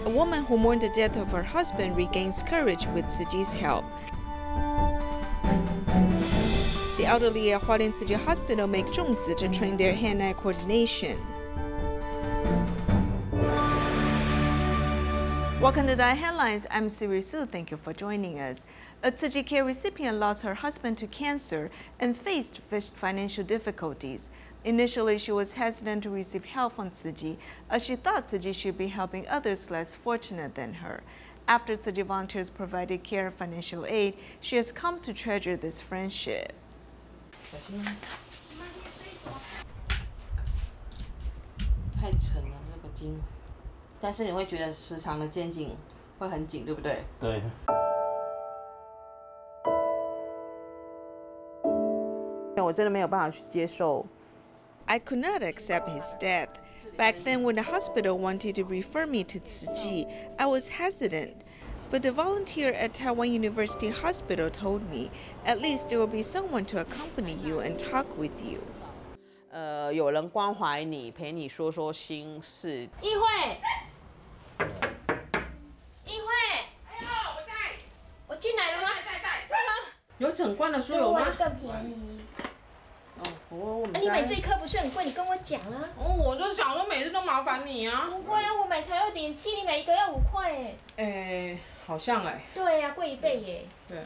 A woman who mourned the death of her husband regains courage with Tzu Chi's help. The elderly at Hualien Tzu Chi Hospital make zongzi to train their hand-eye coordination. Welcome to DaAi Headlines. I'm Siri Su. Thank you for joining us. A Tzu Chi care recipient lost her husband to cancer and faced financial difficulties. Initially, she was hesitant to receive help from Tzu Chi, as she thought Tzu Chi should be helping others less fortunate than her. After Tzu Chi volunteers provided care and financial aid, she has come to treasure this friendship. 太沉了，那个筋。但是你会觉得时常的肩颈会很紧，对不对？对。我真的没有办法去接受。I could not accept his death. Back then, when the hospital wanted to refer me to Tzu Chi, I was hesitant. But the volunteer at Taiwan University Hospital told me, at least there will be someone to accompany you and talk with you. 有人关怀你，陪你说说心事。议会，议会，哎呦，我在，我进来了吗？在。有整罐的酥油吗？更便宜。我你买这一颗不是很贵？你跟我讲啊。我就想说每次都麻烦你啊。不会啊，我买才2.7，你买一个要5块哎。好像哎。对呀，贵1倍耶。对啊。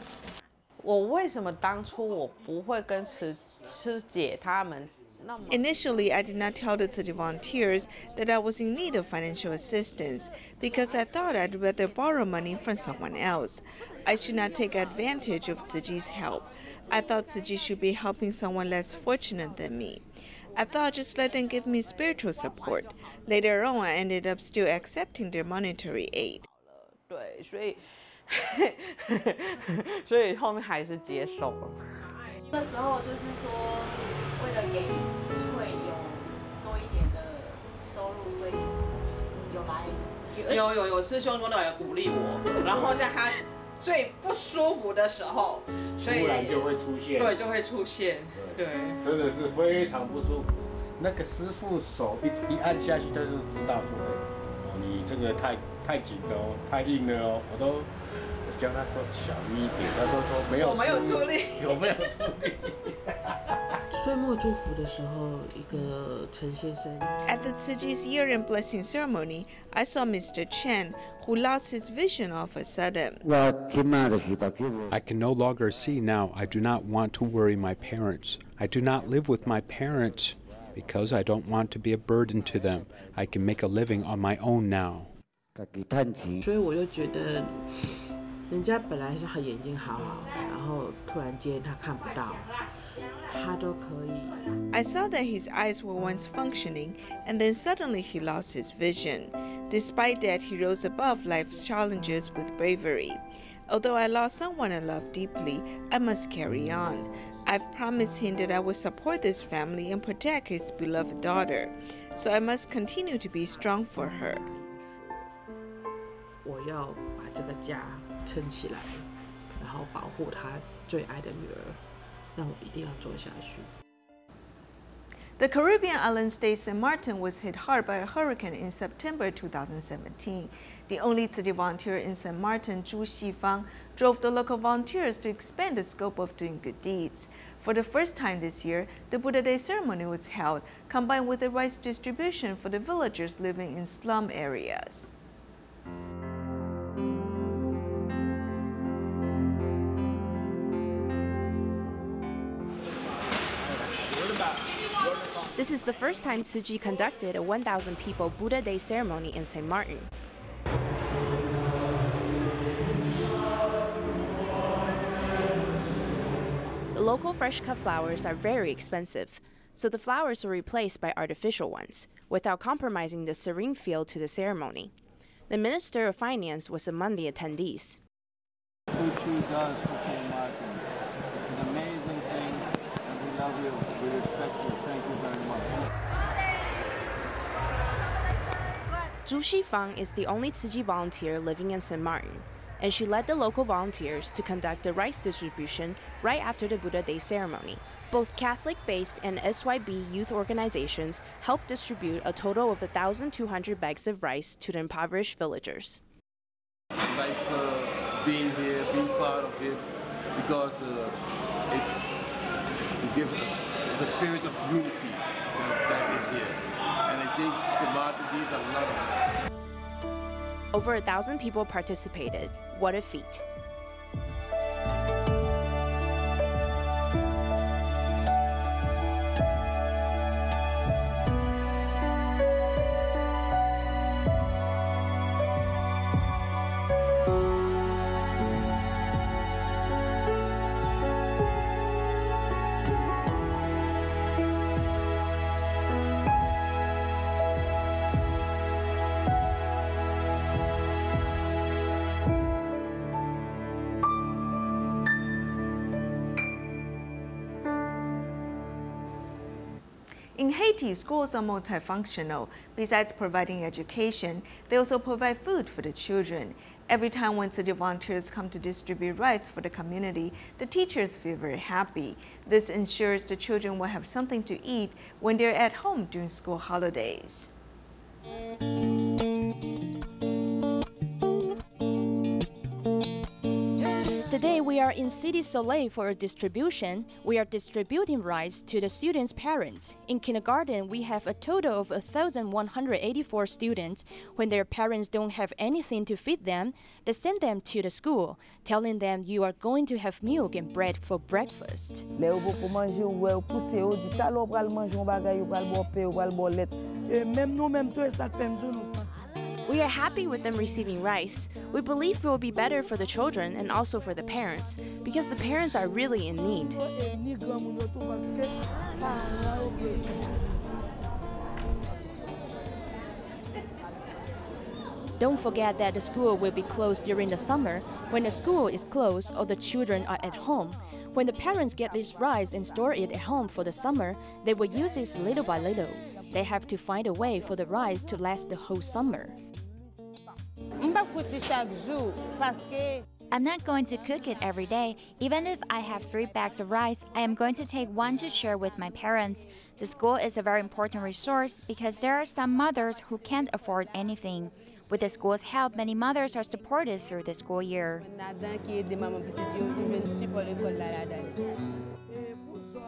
我为什么当初我不会跟师姐他们？ Initially, I did not tell the Tzu Chi volunteers that I was in need of financial assistance because I thought I'd rather borrow money from someone else. I should not take advantage of Tzu Chi's help. I thought Tzu Chi should be helping someone less fortunate than me. I thought just let them give me spiritual support. Later on, I ended up still accepting their monetary aid. 对，所以后面还是接受了。那时候就是说，为了给会有多一点的收入，所以有来。有师兄都来鼓励我，然后在他最不舒服的时候，所以突然就会出现。对，就会出现。对，真的是非常不舒服。那个师傅手一按下去，他就知道说，哦，你这个太紧了哦，太硬了哦，我都。 叫他说小一点，他说没有出力，有没有出力？岁末祝福的时候，一个陈先生。At the Tzu Chi's year-end blessing ceremony, I saw Mr. Chen, who lost his vision all of a sudden. I can no longer see now. I do not want to worry my parents. I do not live with my parents because I don't want to be a burden to them. I can make a living on my own now. 所以我就觉得。 人家本来是他眼睛好好，然后突然间他看不到，他都可以。I saw that his eyes were once functioning, and then suddenly he lost his vision. Despite that, he rose above life's challenges with bravery. Although I lost someone I love deeply, I must carry on. I've promised him that I will support this family and protect his beloved daughter, so I must continue to be strong for her. 我要把这个家。 撑起来，然后保护他最爱的女儿，那我一定要做下去。 The Caribbean island state St. Martin was hit hard by a hurricane in September 2017. The only Tzu Chi volunteer in St. Martin, Zhu Xifang, drove the local volunteers to expand the scope of doing good deeds. For the first time this year, the Buddha Day ceremony was held, combined with the rice distribution for the villagers living in slum areas. This is the first time Tzu Chi conducted a 1,000 people Buddha Day ceremony in St. Martin. The local fresh-cut flowers are very expensive, so the flowers were replaced by artificial ones, without compromising the serene feel to the ceremony. The Minister of Finance was among the attendees. Tzu Chi does for St. Martin. It's an amazing thing, and we love you. We respect you. Thank you very much. Zhu Xifang is the only Tzu Chi volunteer living in St. Martin. and she led the local volunteers to conduct the rice distribution right after the Buddha Day ceremony. Both Catholic-based and SYB youth organizations helped distribute a total of 1,200 bags of rice to the impoverished villagers. I like being here, being part of this, because it gives us it's a spirit of unity that is here. And I think St. Martin needs a lot of that. Over 1,000 people participated. What a feat. In Haiti, schools are multifunctional. Besides providing education, they also provide food for the children. Every time when city volunteers come to distribute rice for the community, the teachers feel very happy. This ensures the children will have something to eat when they're at home during school holidays. Today we are in Cité Soleil for a distribution. We are distributing rice to the students' parents. In kindergarten, we have a total of 1,184 students. When their parents don't have anything to feed them, they send them to the school, telling them you are going to have milk and bread for breakfast. We are happy with them receiving rice. We believe it will be better for the children and also for the parents, because the parents are really in need. Don't forget that the school will be closed during the summer. When the school is closed or the children are at home, when the parents get this rice and store it at home for the summer, they will use it little by little. They have to find a way for the rice to last the whole summer. I'm not going to cook it every day. Even if I have 3 bags of rice, I am going to take 1 to share with my parents. The school is a very important resource because there are some mothers who can't afford anything. With the school's help, many mothers are supported through the school year.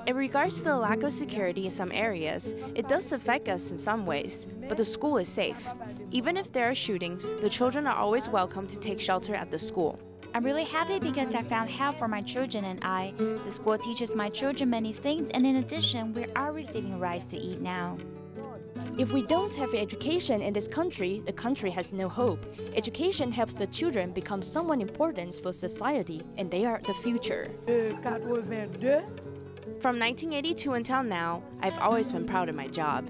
In regards to the lack of security in some areas, it does affect us in some ways, but the school is safe. Even if there are shootings, the children are always welcome to take shelter at the school. I'm really happy because I found help for my children and I. The school teaches my children many things, and in addition, we are receiving rice to eat now. If we don't have education in this country, the country has no hope. Education helps the children become someone important for society, and they are the future. From 1982 until now, I've always been proud of my job.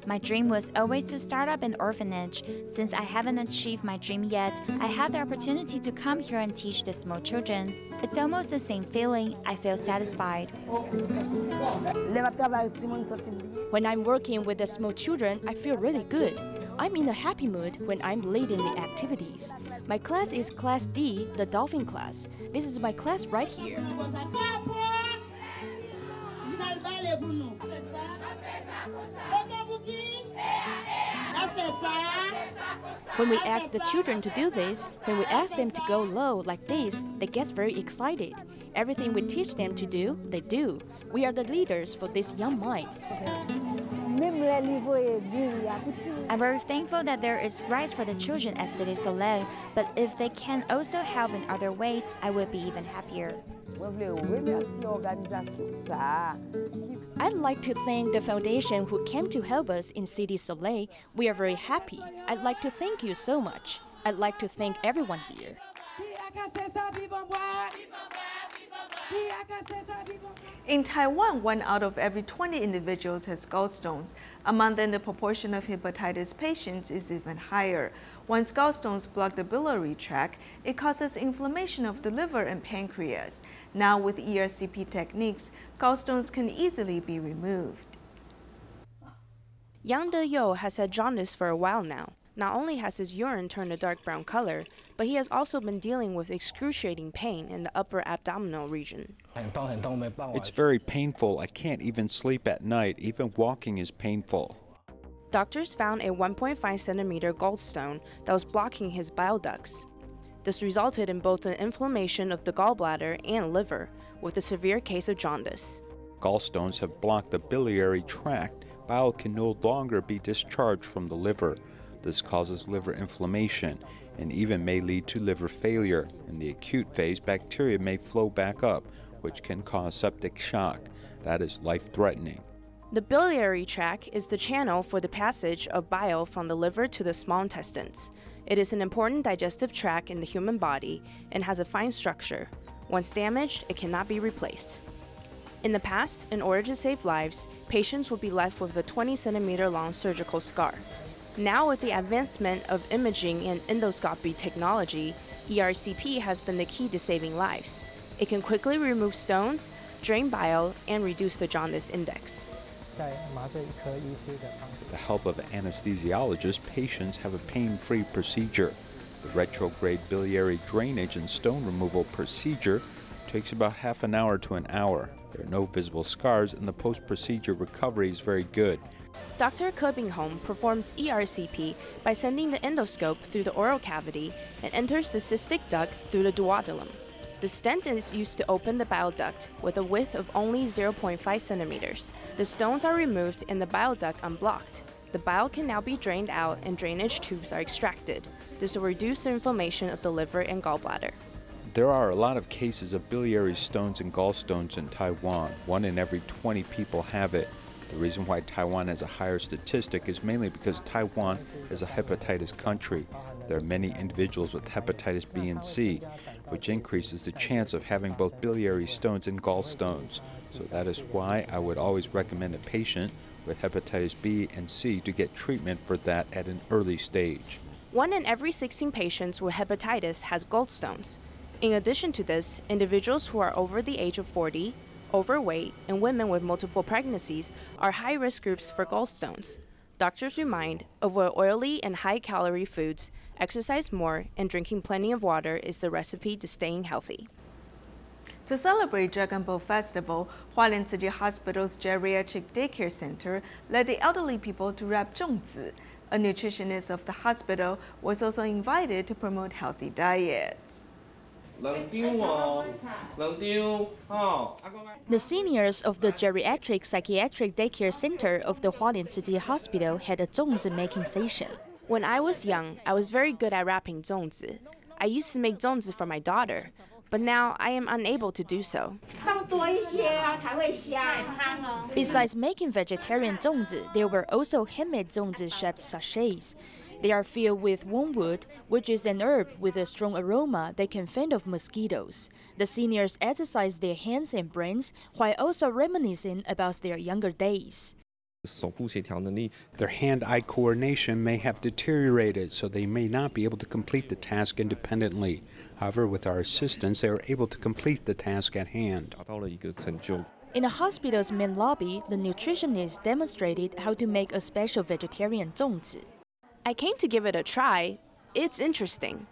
My dream was always to start up an orphanage. Since I haven't achieved my dream yet, I have the opportunity to come here and teach the small children. It's almost the same feeling. I feel satisfied. When I'm working with the small children, I feel really good. I'm in a happy mood when I'm leading the activities. My class is Class D, the Dolphin class. This is my class right here. When we ask the children to do this, when we ask them to go low like this, they get very excited. Everything we teach them to do, they do. We are the leaders for these young minds. I'm very thankful that there is rice for the children at Cité Soleil, but if they can also help in other ways, I would be even happier. I'd like to thank the foundation who came to help us in Cité Soleil. We are very happy. I'd like to thank you so much. I'd like to thank everyone here. In Taiwan, 1 out of every 20 individuals has gallstones. Among them, the proportion of hepatitis patients is even higher. Once gallstones block the biliary tract, it causes inflammation of the liver and pancreas. Now, with ERCP techniques, gallstones can easily be removed. Yang De-yo has had jaundice for a while now. Not only has his urine turned a dark brown color, but he has also been dealing with excruciating pain in the upper abdominal region. It's very painful. I can't even sleep at night. Even walking is painful. Doctors found a 1.5 centimeter gallstone that was blocking his bile ducts. This resulted in both an inflammation of the gallbladder and liver, with a severe case of jaundice. Gallstones have blocked the biliary tract. Bile can no longer be discharged from the liver. This causes liver inflammation and even may lead to liver failure. In the acute phase, bacteria may flow back up, which can cause septic shock. That is life-threatening. The biliary tract is the channel for the passage of bile from the liver to the small intestines. It is an important digestive tract in the human body and has a fine structure. Once damaged, it cannot be replaced. In the past, in order to save lives, patients would be left with a 20-centimeter-long surgical scar. Now, with the advancement of imaging and endoscopy technology, ERCP has been the key to saving lives. It can quickly remove stones, drain bile, and reduce the jaundice index. With the help of anesthesiologists, patients have a pain-free procedure. The retrograde biliary drainage and stone removal procedure takes about half an hour to an hour. There are no visible scars, and the post-procedure recovery is very good. Dr. Kerbingholm performs ERCP by sending the endoscope through the oral cavity and enters the cystic duct through the duodenum. The stent is used to open the bile duct with a width of only 0.5 centimeters. The stones are removed and the bile duct unblocked. The bile can now be drained out and drainage tubes are extracted. This will reduce the inflammation of the liver and gallbladder. There are a lot of cases of biliary stones and gallstones in Taiwan. 1 in every 20 people have it. The reason why Taiwan has a higher statistic is mainly because Taiwan is a hepatitis country. There are many individuals with hepatitis B and C, which increases the chance of having both biliary stones and gallstones. So that is why I would always recommend a patient with hepatitis B and C to get treatment for that at an early stage. 1 in every 16 patients with hepatitis has gallstones. In addition to this, individuals who are over the age of 40, overweight, and women with multiple pregnancies are high-risk groups for gallstones. Doctors remind, avoid oily and high-calorie foods, exercise more, and drinking plenty of water is the recipe to staying healthy. To celebrate Dragon Boat Festival, Hualien Tzu Chi Hospital's Geriatric Daycare Center led the elderly people to wrap zongzi. A nutritionist of the hospital was also invited to promote healthy diets. The seniors of the Geriatric Psychiatric Daycare Center of the Hualien Tzu Chi Hospital had a zongzi making session. When I was young, I was very good at wrapping zongzi. I used to make zongzi for my daughter, but now I am unable to do so. Besides making vegetarian zongzi, there were also handmade zongzi-shaped sachets. They are filled with wormwood, which is an herb with a strong aroma that can fend off mosquitoes. The seniors exercise their hands and brains while also reminiscing about their younger days. Their hand-eye coordination may have deteriorated, so they may not be able to complete the task independently. However, with our assistance, they are able to complete the task at hand. In the hospital's main lobby, the nutritionist demonstrated how to make a special vegetarian zongzi. I came to give it a try. It's interesting.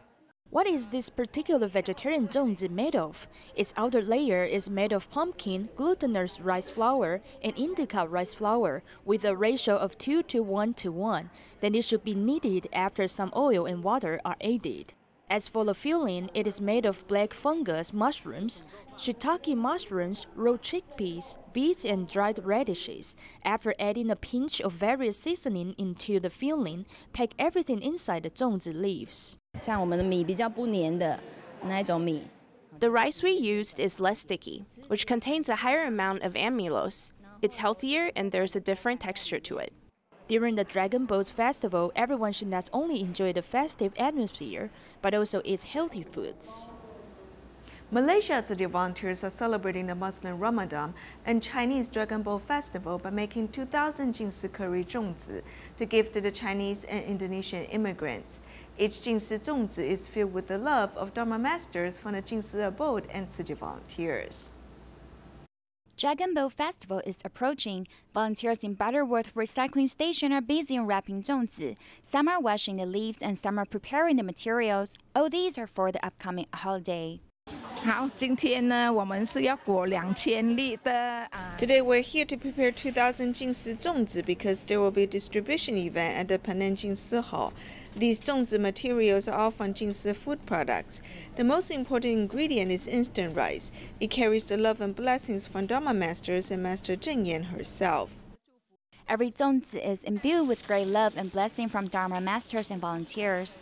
What is this particular vegetarian zongzi made of? Its outer layer is made of pumpkin, glutinous rice flour, and indica rice flour with a ratio of 2 to 1 to 1. Then it should be kneaded after some oil and water are added. As for the filling, it is made of black fungus mushrooms, shiitake mushrooms, raw chickpeas, beets, and dried radishes. After adding a pinch of various seasoning into the filling, pack everything inside the zongzi leaves. The rice we used is less sticky, which contains a higher amount of amylose. It's healthier and there's a different texture to it. During the Dragon Boat Festival, everyone should not only enjoy the festive atmosphere, but also eat healthy foods. Malaysia Tzu Chi volunteers are celebrating the Muslim Ramadan and Chinese Dragon Boat Festival by making 2,000 Jingsi curry zongzi to give to the Chinese and Indonesian immigrants. Each Jingsi zongzi is filled with the love of Dharma masters from the Jingsi abode and Tzu Chi volunteers. Dragon Boat Festival is approaching. Volunteers in Butterworth Recycling Station are busy unwrapping zongzi. Some are washing the leaves and some are preparing the materials. All these are for the upcoming holiday. Today we're here to prepare 2,000 jingsi zongzi because there will be a distribution event at the Penang Jingsi Hall. These zongzi materials are all from Jingsi food products. The most important ingredient is instant rice. It carries the love and blessings from Dharma masters and Master Zheng Yan herself. Every zongzi is imbued with great love and blessing from Dharma masters and volunteers.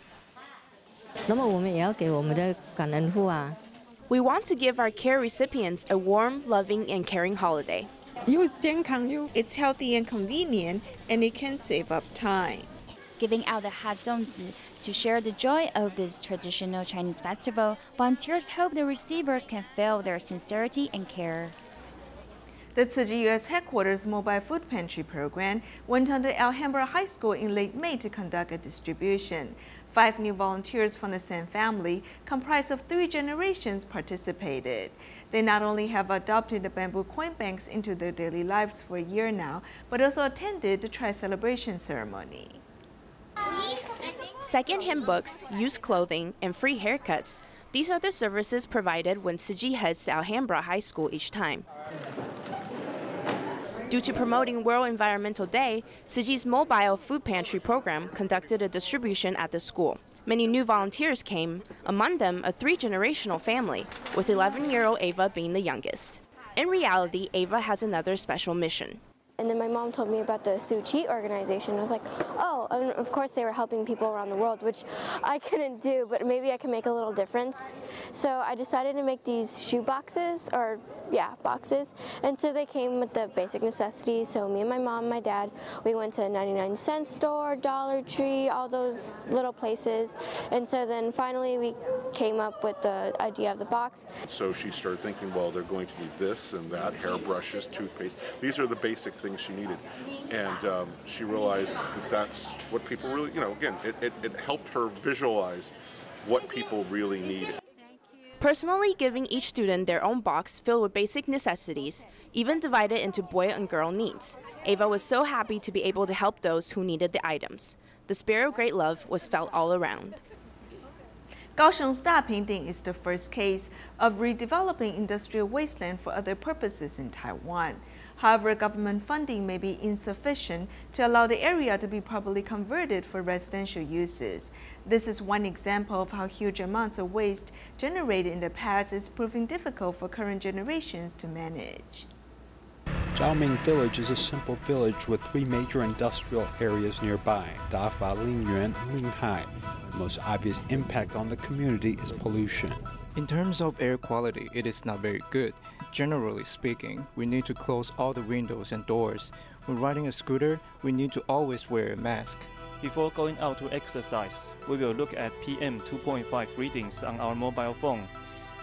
We want to give our care recipients a warm, loving, and caring holiday. It's healthy and convenient, and it can save up time. Giving out the hot zongzi to share the joy of this traditional Chinese festival, volunteers hope the receivers can feel their sincerity and care. The Tzu Chi U.S. Headquarters Mobile Food Pantry program went on to Alhambra High School in late May to conduct a distribution. 5 new volunteers from the San family, comprised of 3 generations, participated. They not only have adopted the bamboo coin banks into their daily lives for a year now, but also attended the tri-celebration ceremony. Second-hand books, used clothing, and free haircuts. These are the services provided when Tzu Chi heads to Alhambra High School each time. Due to promoting World Environmental Day, Tzu Chi's mobile food pantry program conducted a distribution at the school. Many new volunteers came, among them a 3-generational family, with 11-year-old Ava being the youngest. In reality, Ava has another special mission. And then my mom told me about the Tzu Chi organization. I was like, oh, and of course they were helping people around the world, which I couldn't do, but maybe I can make a little difference. So I decided to make these shoe boxes, boxes. And so they came with the basic necessities. So me and my mom, my dad, we went to a 99-cent store, Dollar Tree, all those little places. And so then finally we came up with the idea of the box. So she started thinking, well, they're going to need this and that, hairbrushes, toothpaste. These are the basic things she needed, and she realized that that's what people really, again, it helped her visualize what people really needed. Personally giving each student their own box filled with basic necessities, even divided into boy and girl needs. Ava was so happy to be able to help those who needed the items. The spirit of great love was felt all around. Kaohsiung's Dapingding is the first case of redeveloping industrial wasteland for other purposes in Taiwan. However, government funding may be insufficient to allow the area to be properly converted for residential uses. This is one example of how huge amounts of waste generated in the past is proving difficult for current generations to manage. Zhaoming Village is a simple village with 3 major industrial areas nearby, Dafa, Lingyuan, and Linghai. The most obvious impact on the community is pollution. In terms of air quality, it is not very good. Generally speaking, we need to close all the windows and doors. When riding a scooter, we need to always wear a mask. Before going out to exercise, we will look at PM 2.5 readings on our mobile phone.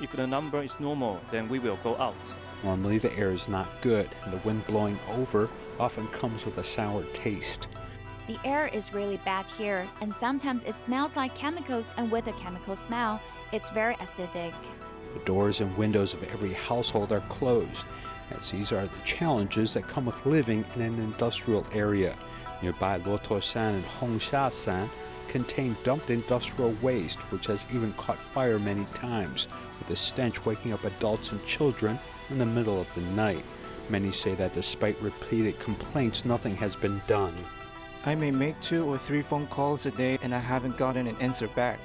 If the number is normal, then we will go out. Normally the air is not good, and the wind blowing over often comes with a sour taste. The air is really bad here, and sometimes it smells like chemicals, and with a chemical smell, it's very acidic. The doors and windows of every household are closed, as these are the challenges that come with living in an industrial area. Nearby Luotuosan and Hongxiasan contain dumped industrial waste, which has even caught fire many times, with the stench waking up adults and children in the middle of the night. Many say that despite repeated complaints, nothing has been done. I may make 2 or 3 phone calls a day and I haven't gotten an answer back.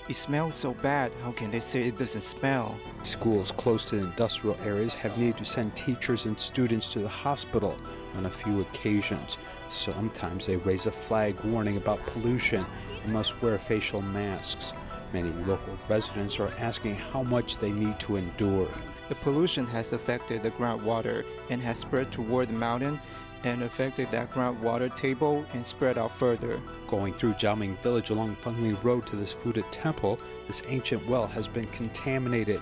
It smells so bad, how can they say it doesn't smell? Schools close to the industrial areas have needed to send teachers and students to the hospital on a few occasions. Sometimes they raise a flag warning about pollution and must wear facial masks. Many local residents are asking how much they need to endure. The pollution has affected the groundwater and has spread toward the mountain and affected that groundwater table and spread out further. Going through Zhaoming Village along Fengli Road to this Buddha temple, this ancient well has been contaminated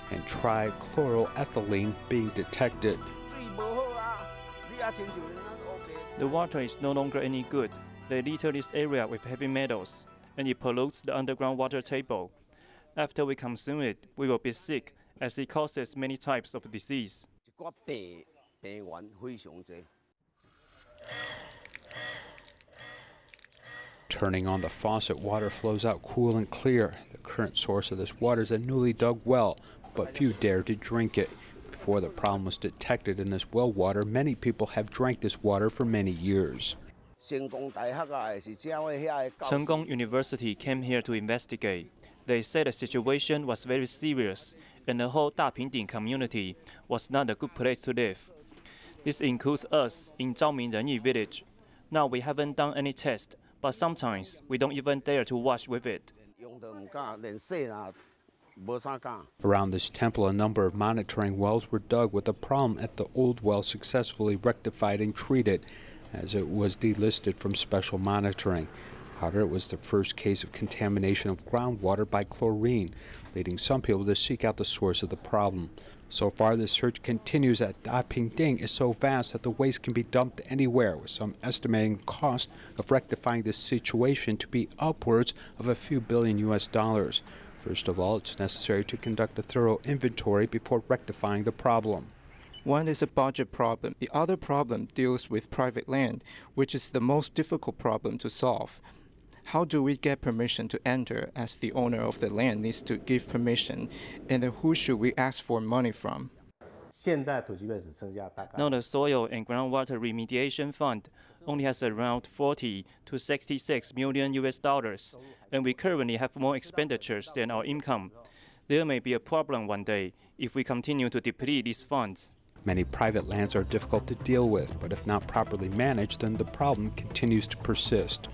and trichloroethylene being detected. The water is no longer any good. They litter this area with heavy metals, and it pollutes the underground water table. After we consume it, we will be sick, as it causes many types of disease. Turning on the faucet, water flows out cool and clear. The current source of this water is a newly dug well, but few dare to drink it. Before the problem was detected in this well water, many people have drank this water for many years. Cheng University came here to investigate. They said the situation was very serious, and the whole Dapingding community was not a good place to live. This includes us in Zhaoming Renyi village. Now we haven't done any tests, but sometimes we don't even dare to wash with it. Around this temple, a number of monitoring wells were dug with the problem at the old well successfully rectified and treated, as it was delisted from special monitoring. However, it was the first case of contamination of groundwater by chlorine, leading some people to seek out the source of the problem. So far, the search continues at Dapingding is so vast that the waste can be dumped anywhere, with some estimating the cost of rectifying this situation to be upwards of a few billion US dollars. First of all, it's necessary to conduct a thorough inventory before rectifying the problem. One is a budget problem. The other problem deals with private land, which is the most difficult problem to solve. How do we get permission to enter, as the owner of the land needs to give permission, and then who should we ask for money from? Now the Soil and Groundwater Remediation Fund only has around 40 to 66 million US dollars, and we currently have more expenditures than our income. There may be a problem one day if we continue to deplete these funds. Many private lands are difficult to deal with, but if not properly managed, then the problem continues to persist.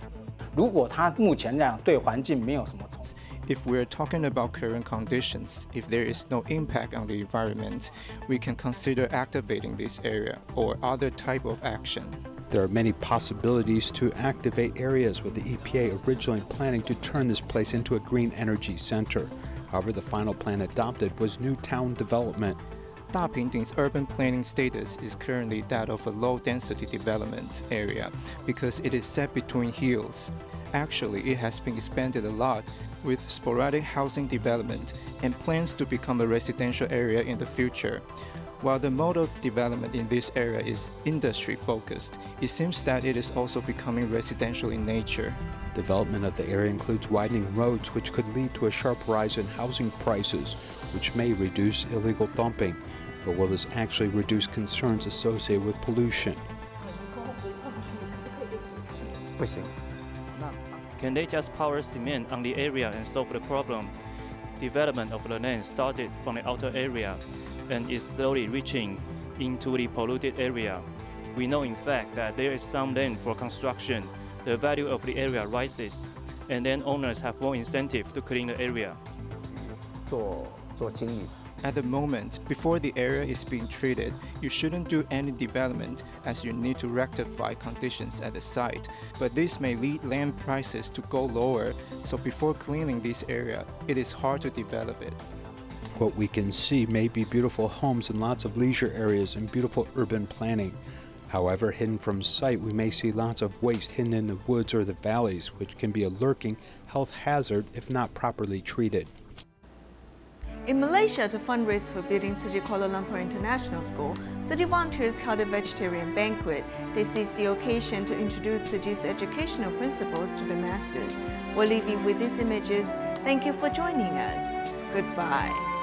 If we're talking about current conditions, if there is no impact on the environment, we can consider activating this area or other type of action. There are many possibilities to activate areas, with the EPA originally planning to turn this place into a green energy center. However, the final plan adopted was new town development. Dapingding's urban planning status is currently that of a low-density development area because it is set between hills. Actually, it has been expanded a lot with sporadic housing development and plans to become a residential area in the future. While the mode of development in this area is industry-focused, it seems that it is also becoming residential in nature. Development of the area includes widening roads, which could lead to a sharp rise in housing prices, which may reduce illegal dumping. But will this actually reduce concerns associated with pollution? Can they just pour cement on the area and solve the problem? Development of the land started from the outer area and is slowly reaching into the polluted area. We know in fact that there is some land for construction. The value of the area rises, and then owners have more incentive to clean the area. At the moment, before the area is being treated, you shouldn't do any development as you need to rectify conditions at the site. But this may lead land prices to go lower, so before cleaning this area, it is hard to develop it. What we can see may be beautiful homes and lots of leisure areas and beautiful urban planning. However, hidden from sight, we may see lots of waste hidden in the woods or the valleys, which can be a lurking health hazard if not properly treated. In Malaysia, to fundraise for building Tzu Chi Kuala Lumpur International School, Tzu Chi volunteers held a vegetarian banquet. They seized the occasion to introduce Tzu Chi's educational principles to the masses. We'll leave you with these images. Thank you for joining us. Goodbye.